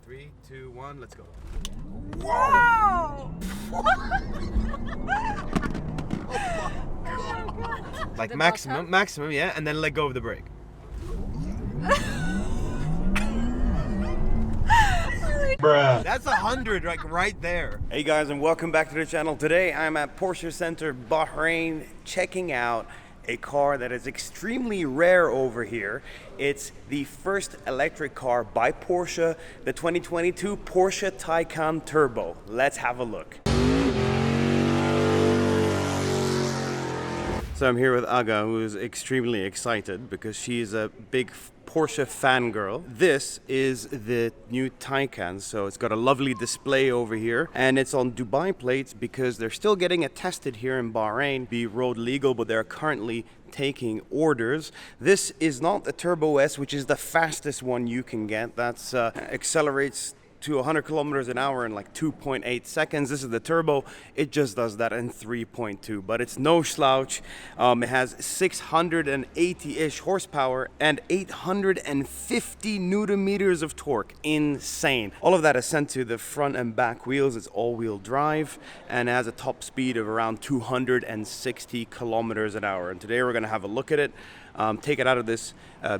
3, 2, 1, let's go. Wow! Like The maximum, yeah, and then let go of the brake. Bruh. That's 100, like right there. Hey guys, and welcome back to the channel. Today I'm at Porsche Center, Bahrain, checking out a car that is extremely rare over here. It's the first electric car by Porsche, the 2022 Porsche Taycan Turbo. Let's have a look. So I'm here with Aga, who is extremely excited because she's a big Porsche fangirl. This is the new Taycan, so it's got a lovely display over here, and it's on Dubai plates because they're still getting it tested here in Bahrain, be road legal, but they're currently taking orders. This is not the Turbo S, which is the fastest one you can get. That's accelerates to 100 kilometers an hour in like 2.8 seconds. This is the Turbo. It just does that in 3.2, but it's no slouch. It has 680-ish horsepower and 850 newton meters of torque. Insane. All of that is sent to the front and back wheels. It's all-wheel drive and it has a top speed of around 260 kilometers an hour. And today we're going to have a look at it. Take it out of this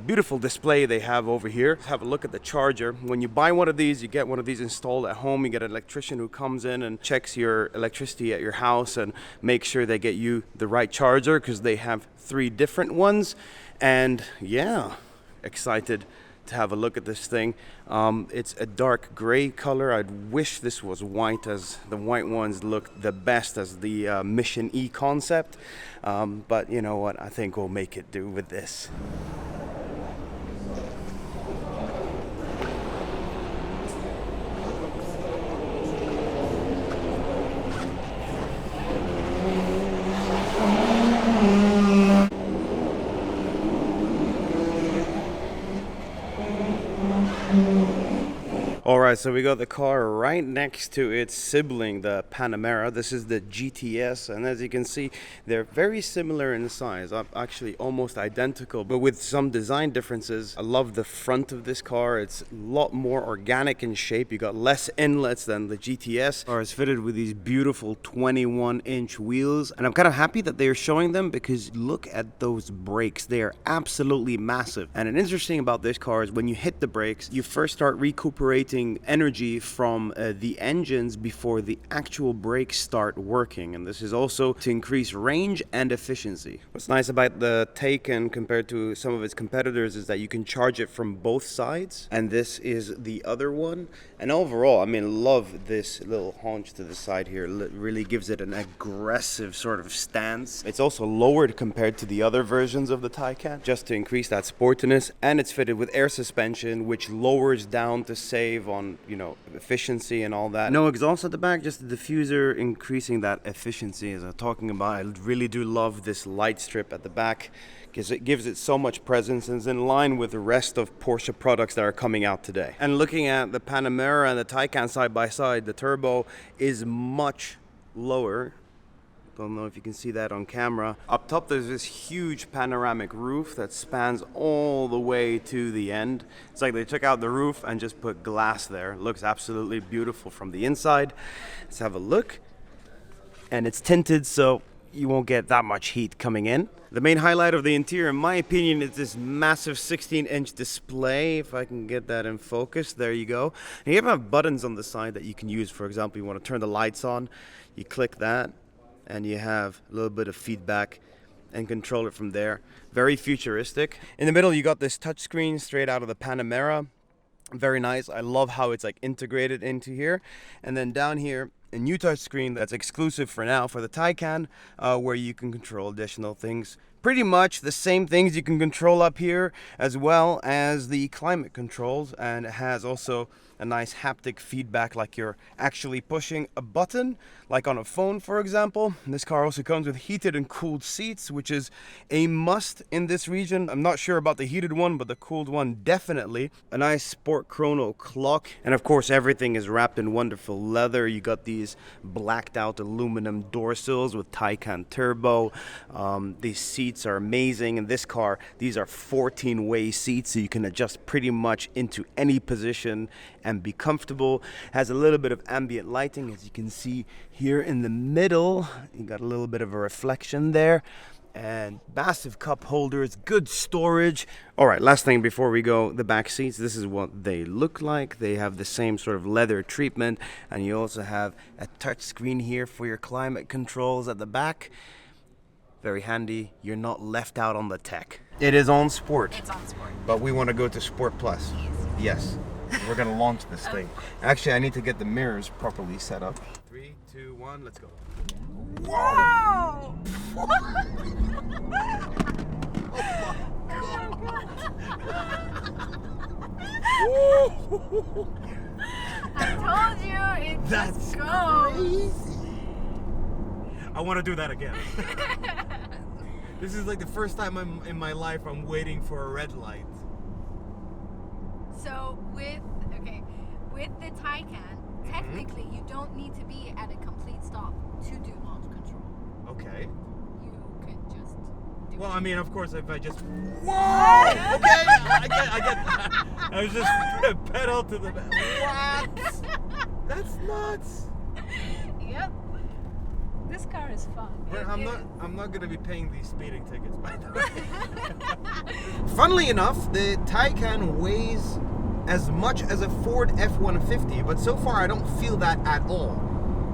beautiful display they have over here. Let's have a look at the charger. When you buy one of these, you get one of these installed at home. You get an electrician who comes in and checks your electricity at your house and makes sure they get you the right charger because they have 3 different ones. And yeah, excited to have a look at this thing. It's a dark gray color. I wish this was white, as the white ones look the best as the Mission E concept. But you know what? I think we'll make it do with this. Alright, so we got the car right next to its sibling, the Panamera. This is the GTS, and as you can see, they're very similar in size, actually almost identical, but with some design differences. I love the front of this car. It's a lot more organic in shape. You got less inlets than the GTS. The car is fitted with these beautiful 21-inch wheels, and I'm kind of happy that they're showing them because look at those brakes. They are absolutely massive. And an interesting about this car is when you hit the brakes, you first start recuperating energy from the engines before the actual brakes start working, and this is also to increase range and efficiency. What's nice about the Taycan compared to some of its competitors is that you can charge it from both sides, and this is the other one. And overall, I mean, love this little haunch to the side here. It really gives it an aggressive sort of stance. It's also lowered compared to the other versions of the Taycan just to increase that sportiness, and it's fitted with air suspension, which lowers down to save on, you know, efficiency and all that. No exhaust at the back, just the diffuser, increasing that efficiency as I'm talking about. I really do love this light strip at the back because it gives it so much presence and is in line with the rest of Porsche products that are coming out today. And looking at the Panamera and the Taycan side by side, the Turbo is much lower. Don't know if you can see that on camera. Up top there's this huge panoramic roof that spans all the way to the end. It's like they took out the roof and just put glass there. It looks absolutely beautiful from the inside. Let's have a look. And it's tinted, so you won't get that much heat coming in. The main highlight of the interior, in my opinion, is this massive 16-inch display. If I can get that in focus, there you go. And you have buttons on the side that you can use. For example, you want to turn the lights on, you click that, and you have a little bit of feedback and control it from there. Very futuristic. In the middle, you got this touchscreen straight out of the Panamera. Very nice. I love how it's like integrated into here. And then down here, a new touchscreen that's exclusive for now for the Taycan, where you can control additional things. Pretty much the same things you can control up here, as well as the climate controls, and it has also a nice haptic feedback, like you're actually pushing a button, like on a phone, for example. And this car also comes with heated and cooled seats, which is a must in this region. I'm not sure about the heated one, but the cooled one definitely. A nice sport chrono clock, and of course everything is wrapped in wonderful leather. You got these blacked out aluminum door sills with Taycan Turbo. These seats seats are amazing. In this car, these are 14-way seats, so you can adjust pretty much into any position and be comfortable. Has a little bit of ambient lighting, as you can see here in the middle. You got a little bit of a reflection there. And massive cup holders, good storage. All right, last thing before we go, the back seats. This is what they look like. They have the same sort of leather treatment, and you also have a touch screen here for your climate controls at the back. Very handy. You're not left out on the tech. It is on sport. It's on sport. But we want to go to Sport Plus. Yes. We're going to launch this thing. Actually, I need to get the mirrors properly set up. 3, 2, 1, let's go. Whoa! I told you it just goes. Crazy. I want to do that again. This is like the first time in my life I'm waiting for a red light. So with the Taycan, technically you don't need to be at a complete stop to do launch control. Okay. You could just do Well, it. I mean, of course, if I just... Whoa! Okay, I get that. I was just pedal to the... What? That's nuts. Yep. This car is fun. But I'm not gonna be paying these speeding tickets, by the way. Funnily enough, the Taycan weighs as much as a Ford F-150, but so far I don't feel that at all.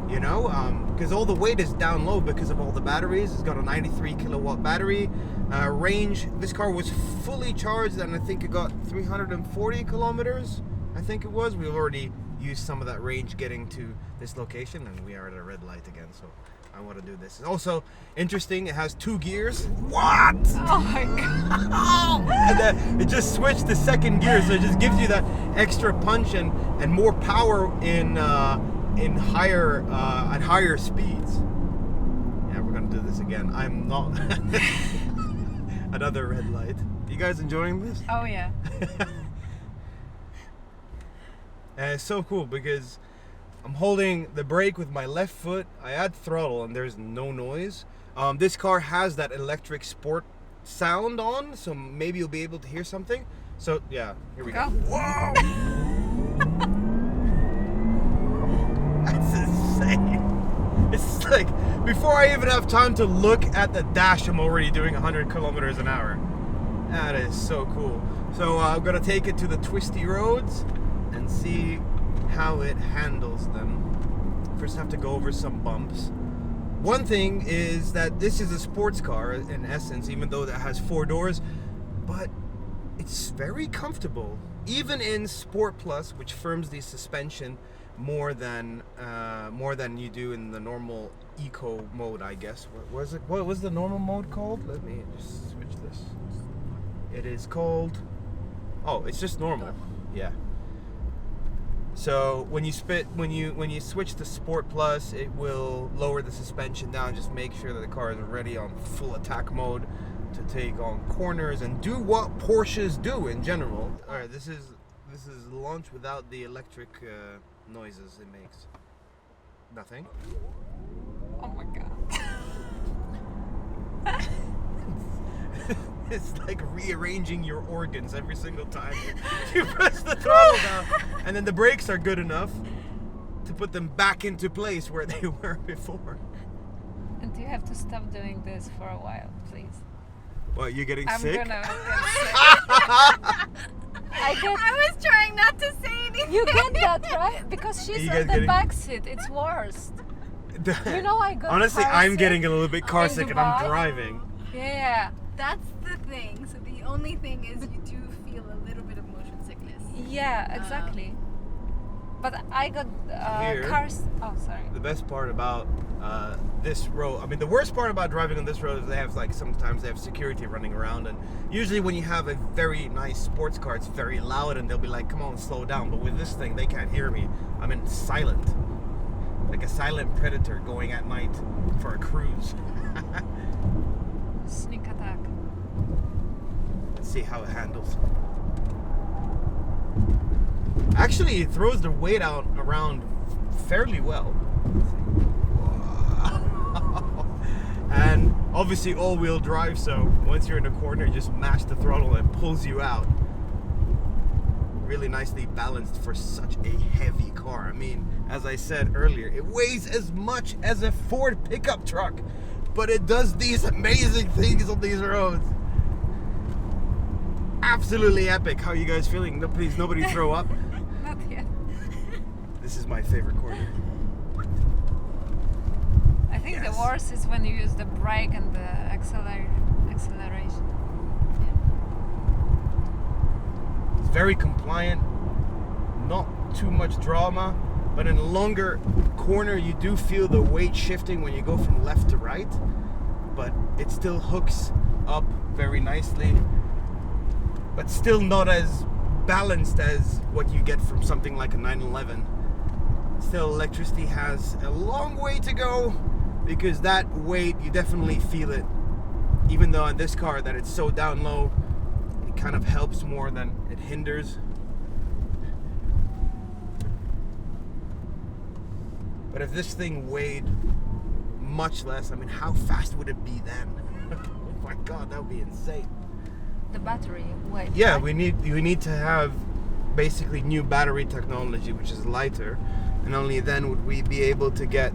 You know, because all the weight is down low because of all the batteries. It's got a 93 kilowatt battery. Range, this car was fully charged and I think it got 340 kilometers. I think it was. We've already used some of that range getting to this location, and we are at a red light again, so I want to do this. It's also interesting, it has 2 gears. What? Oh my god. And then it just switched to second gear, so it just gives you that extra punch and more power in higher at higher speeds. Yeah, we're gonna do this again. I'm not another red light. You guys enjoying this? Oh yeah. And it's so cool because I'm holding the brake with my left foot. I add throttle and there's no noise. This car has that electric sport sound on, so maybe you'll be able to hear something. So yeah, here we go. Whoa! That's insane. It's like, before I even have time to look at the dash, I'm already doing 100 kilometers an hour. That is so cool. So I'm gonna take it to the twisty roads and see how it handles them. First, I have to go over some bumps. One thing is that this is a sports car in essence, even though it has 4 doors, but it's very comfortable, even in Sport Plus, which firms the suspension more than you do in the normal eco mode, I guess. What was the normal mode called? Let me just switch this. It is called, oh, it's just normal. Yeah. So when you switch to Sport Plus, it will lower the suspension down, just make sure that the car is ready on full attack mode to take on corners and do what Porsches do in general. All right, this is launch without the electric noises it makes. Nothing. Oh my god. It's like rearranging your organs every single time you press the throttle down. And then the brakes are good enough to put them back into place where they were before. And you have to stop doing this for a while, please. What, you're getting I'm sick? gonna get sick. I was trying not to say anything. You get that, right? Because she's You on guys the getting- back seat. It's worse. You know, I got Honestly, car I'm sick getting a little bit car in sick and I'm Dubai. driving. Yeah. That's the thing. So the only thing is you do feel a little bit of motion sickness. Yeah, exactly. But I got Here. cars. Oh, sorry. The best part about this road, I mean, the worst part about driving on this road is they have sometimes they have security running around, and usually when you have a very nice sports car, it's very loud and they'll be like, come on, slow down. But with this thing, they can't hear me. I'm in silent, like a silent predator going at night for a cruise. Sneak attack. Let's see how it handles. Actually, it throws the weight out around fairly well. and obviously all-wheel drive, so once you're in a corner you just mash the throttle and it pulls you out. Really nicely balanced for such a heavy car. I mean, as I said earlier, it weighs as much as a Ford pickup truck, but it does these amazing things on these roads. Absolutely epic. How are you guys feeling? No, please, nobody throw up. Not yet. This is my favorite corner. I think Yes. the worst is when you use the brake and the acceleration. It's very compliant, not too much drama, but in a longer corner you do feel the weight shifting when you go from left to right, but it still hooks up very nicely, but still not as balanced as what you get from something like a 911. Still, electricity has a long way to go, because that weight, you definitely feel it. Even though on this car that it's so down low, it kind of helps more than it hinders. But if this thing weighed much less, I mean, how fast would it be then? Oh my god, that would be insane. The battery weight. Yeah, right? we need to have basically new battery technology, which is lighter, and only then would we be able to get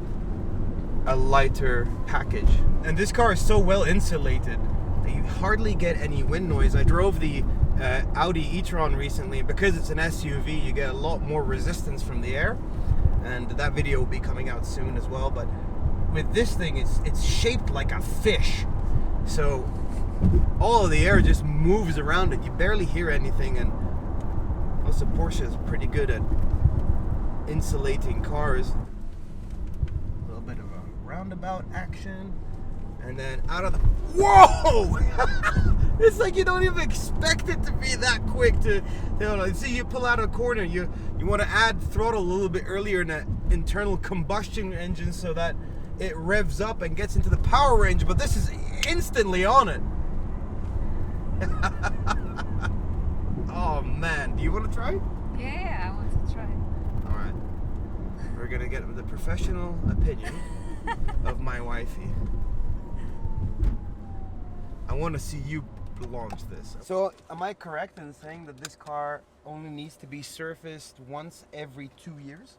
a lighter package. And this car is so well insulated that you hardly get any wind noise. I drove the Audi e-tron recently, and because it's an SUV, you get a lot more resistance from the air, and that video will be coming out soon as well. But with this thing, it's shaped like a fish, so all of the air just moves around it. You barely hear anything, and also Porsche is pretty good at insulating cars. A little bit of a roundabout action, and then out of the... Whoa! It's like you don't even expect it to be that quick to... See, you pull out a corner, you want to add throttle a little bit earlier in that internal combustion engine so that it revs up and gets into the power range, but this is instantly on it. Oh man, do you want to try? Yeah, I want to try. Alright. We're gonna get the professional opinion of my wifey. I want to see you launch this. So, am I correct in saying that this car only needs to be surfaced once every 2 years?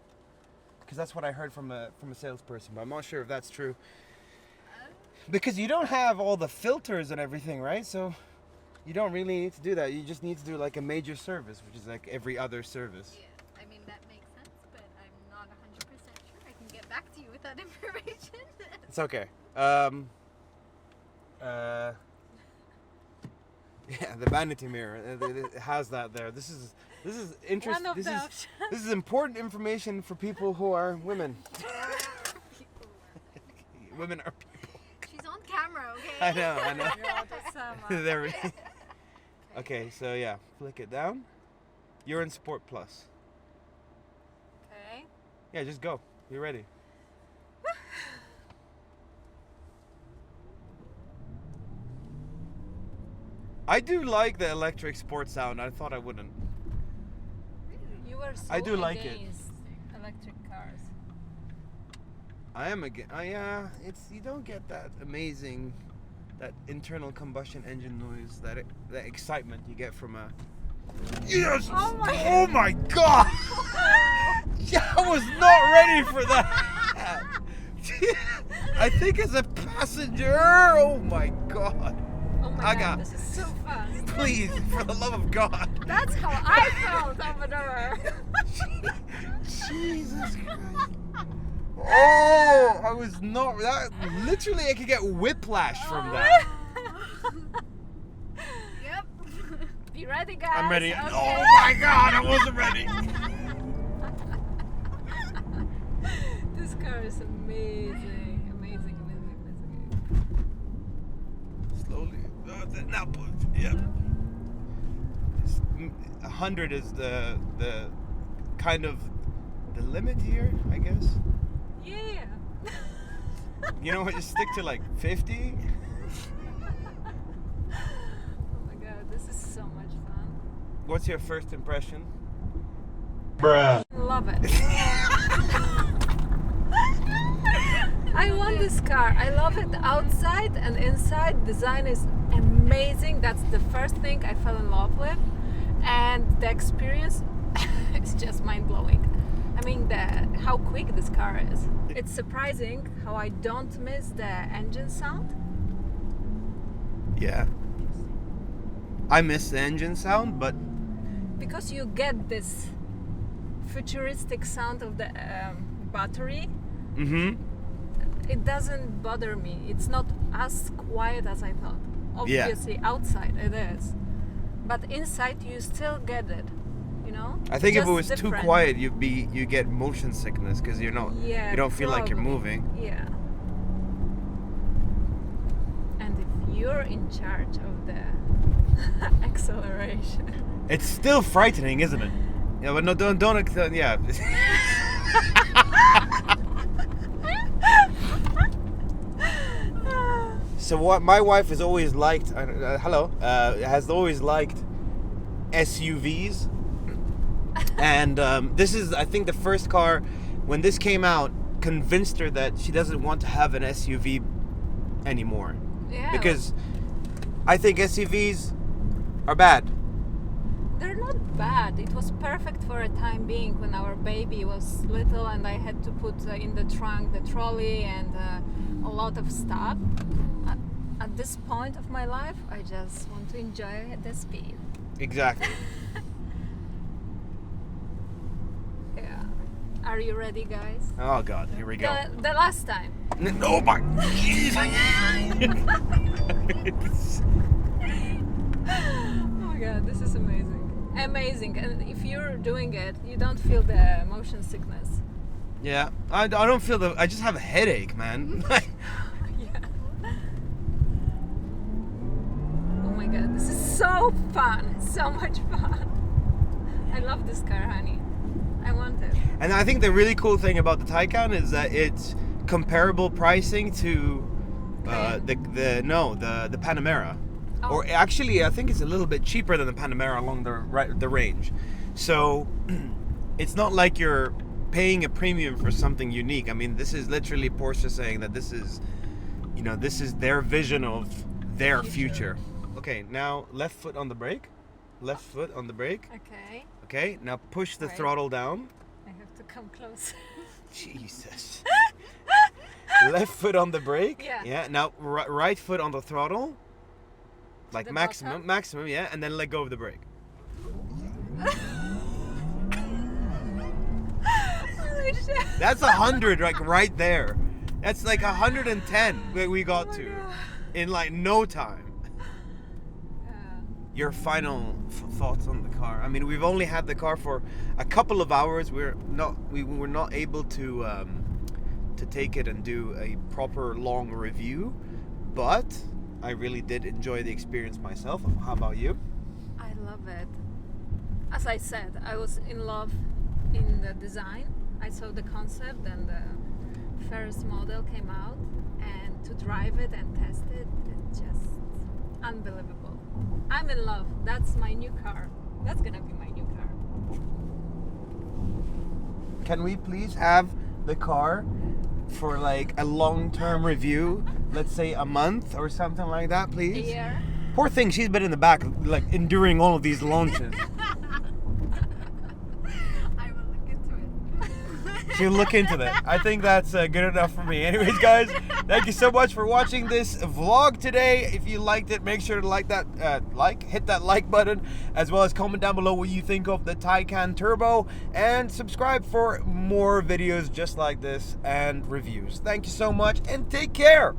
Because that's what I heard from a salesperson, but I'm not sure if that's true. Because you don't have all the filters and everything, right? So you don't really need to do that. You just need to do like a major service, which is like every other service. Yeah, I mean, that makes sense, but I'm not 100% sure. I can get back to you with that information. It's okay. Yeah, the vanity mirror, it has that there. This is interesting. One of This the is options. this is important information for people who are women. Women are people. She's on camera, okay? I know. Yeah, that's, There we. Okay, so yeah, flick it down. You're in Sport Plus. okay. Yeah, just go. You're ready. I do like the electric sport sound. I thought I wouldn't. You were so I do like it. against electric cars. I am again. Yeah, it's you don't get that amazing, that internal combustion engine noise, that excitement you get from a. Yes! Oh my- Oh my god! Yeah, I was not ready for that. I think as a passenger, oh my god! Oh my I god, got- this is so fast. Please, for the love of God! That's how I felt over there. Jesus Christ! Oh, I was not that. Literally, I could get whiplash from that. Yep. Be ready, guys. I'm ready. Okay. Oh my god, I wasn't ready. This car is amazing. Amazing. Slowly. Now, yeah. 100 is the kind of the limit here, I guess. Yeah. You know what? Just stick to like 50. Oh my god, this is so much fun. What's your first impression? Bruh. Love it. I want this car. I love it outside and inside. Design is amazing. That's the first thing I fell in love with, and the experience is just mind-blowing. I mean, how quick this car is. It's surprising how I don't miss the engine sound. Yeah. I miss the engine sound, but Because you get this futuristic sound of the battery, it doesn't bother me. It's not as quiet as I thought. Obviously, outside it is, but inside you still get it. You know. I think if it Just was too different. quiet, you get motion sickness because you don't feel like you're probably. moving. Yeah. And if you're in charge of the acceleration, It's still frightening, isn't it? Yeah, but no, don't yeah. So what my wife has always liked, has always liked SUVs, and this is, I think, the first car when this came out convinced her that she doesn't want to have an SUV anymore, yeah, because I think SUVs are bad. they're not bad. It was perfect for a time being when our baby was little and I had to put in the trunk the trolley and a lot of stuff. At this point of my life, I just want to enjoy the speed. Exactly. Yeah. Are you ready, guys? Oh God, here we go. The last time. Oh my. Oh my god, this is amazing. Amazing. And if you're doing it, you don't feel the motion sickness. Yeah, I don't feel I just have a headache, man. Yeah. Oh my god, this is so fun. So much fun. I love this car, honey. I want it. And I think the really cool thing about the Taycan is that it's comparable pricing to the Panamera. Oh. Or actually, I think it's a little bit cheaper than the Panamera along the range. So it's not like you're paying a premium for something unique. I mean, this is literally Porsche saying that this is their vision of their future. Okay, now left foot on the brake. Left foot on the brake. Okay. Okay, now push the Right. throttle down. I have to come close. Jesus. Left foot on the brake. Yeah. Yeah. Now right foot on the throttle. Like the maximum, bottom? yeah, and then let go of the brake. Holy shit. That's 100, like right there. That's like 110 that we got Oh my to God. in like no time. Your final thoughts on the car? I mean, we've only had the car for a couple of hours. We were not able to take it and do a proper long review, but I really did enjoy the experience myself. How about you? I love it. As I said, I was in love in the design. I saw the concept and the first model came out, and to drive it and test it, it's just unbelievable. I'm in love. That's my new car. That's gonna be my new car. Can we please have the car for like a long-term review? Let's say a month or something like that, A please. year. Poor thing, she's been in the back, like enduring all of these launches. I will look into it. She'll look into that. I think that's good enough for me. Anyways, guys, thank you so much for watching this vlog today. If you liked it, make sure to hit that like button, as well as comment down below what you think of the Taycan Turbo, and subscribe for more videos just like this and reviews. Thank you so much, and take care.